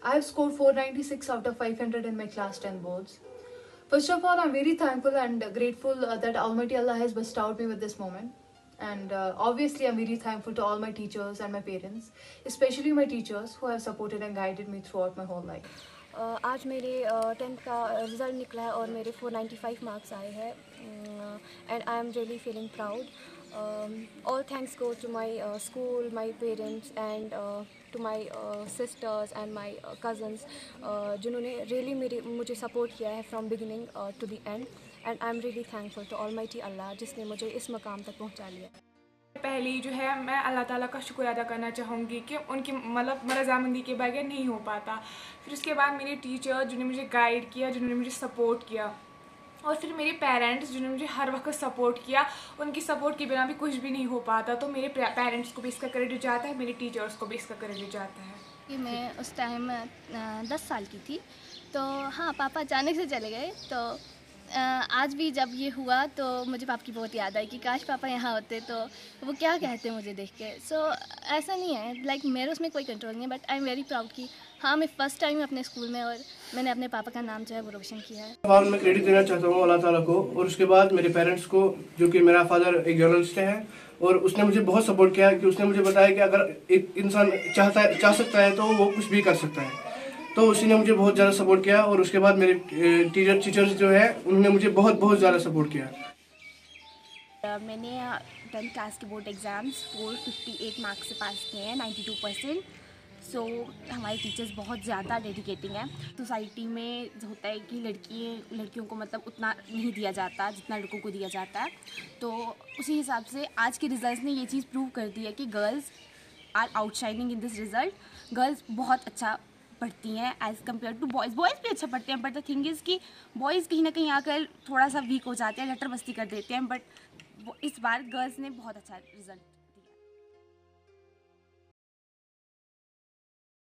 I have scored 496 out of 500 in my class 10 boards. First of all, I'm very thankful and grateful that Almighty Allah has bestowed me with this moment. And obviously, I'm very thankful to all my teachers and my parents, especially my teachers who have supported and guided me throughout my whole life. आज मेरे 10th का result निकला है और मेरे 495 marks आए हैं and I am really feeling proud all thanks go to my school, my parents and to my sisters and my cousins जिन्होंने रियली मुझे सपोर्ट किया है from beginning to the end and I am really thankful to almighty अल्लाह जिसने मुझे इस मकाम तक पहुंचा लिया। पहले जो है मैं अल्लाह ताला का शुक्र अदा करना चाहूँगी कि उनकी मतलब रज़ामंदी के बगैर नहीं हो पाता। फिर उसके बाद मेरे टीचर जिन्होंने मुझे गाइड किया, जिन्होंने मुझे सपोर्ट किया, और फिर मेरे पेरेंट्स जिन्होंने मुझे हर वक्त सपोर्ट किया। उनकी सपोर्ट के बिना भी कुछ भी नहीं हो पाता। तो मेरे पेरेंट्स को भी इसका क्रेडिट जाता है, मेरे टीचर्स को भी इसका क्रेडिट जाता है। कि मैं उस टाइम 10 साल की थी, तो हाँ पापा अचानक से चले गए। तो आज भी जब ये हुआ तो मुझे पापा की बहुत याद आई कि काश पापा यहाँ होते तो वो क्या कहते मुझे देख के। सो ऐसा नहीं है, लाइक मेरे उसमें कोई कंट्रोल नहीं है, but I am very proud कि हाँ मैं फ़र्स्ट टाइम अपने स्कूल में और मैंने अपने पापा का नाम जो है वो रोशन किया है। बाद मैं क्रेडिट देना चाहता हूँ अल्लाह ताला को, और उसके बाद मेरे पेरेंट्स को, जो कि मेरा फादर एक जर्नलिस्ट है और उसने मुझे बहुत सपोर्ट किया कि उसने मुझे बताया कि अगर एक इंसान चाह सकता है तो वो कुछ भी कर सकता है। तो उसी ने मुझे बहुत ज़्यादा सपोर्ट किया, और उसके बाद मेरे टीचर्स जो है उन्होंने मुझे बहुत ज़्यादा सपोर्ट किया। मैंने 10th क्लास के बोर्ड एग्ज़ाम्स 458 मार्क्स से पास किए हैं, 92%। सो हमारे टीचर्स बहुत ज़्यादा डेडिकेटिंग हैं। सोसाइटी में होता है कि लड़कियों को मतलब उतना नहीं दिया जाता जितना लड़कों को दिया जाता है। तो उसी हिसाब से आज के रिज़ल्ट ने ये चीज़ प्रूव कर दी है कि girls are outshining in this result. Girls बहुत अच्छा पढ़ती हैं as compared to boys. Boys भी अच्छा पढ़ते हैं, बट द थिंग इज़ कि बॉयज़ कहीं ना कहीं आकर थोड़ा सा वीक हो जाते हैं, लटर मस्ती कर देते हैं, बट इस बार गर्ल्स ने बहुत अच्छा रिज़ल्ट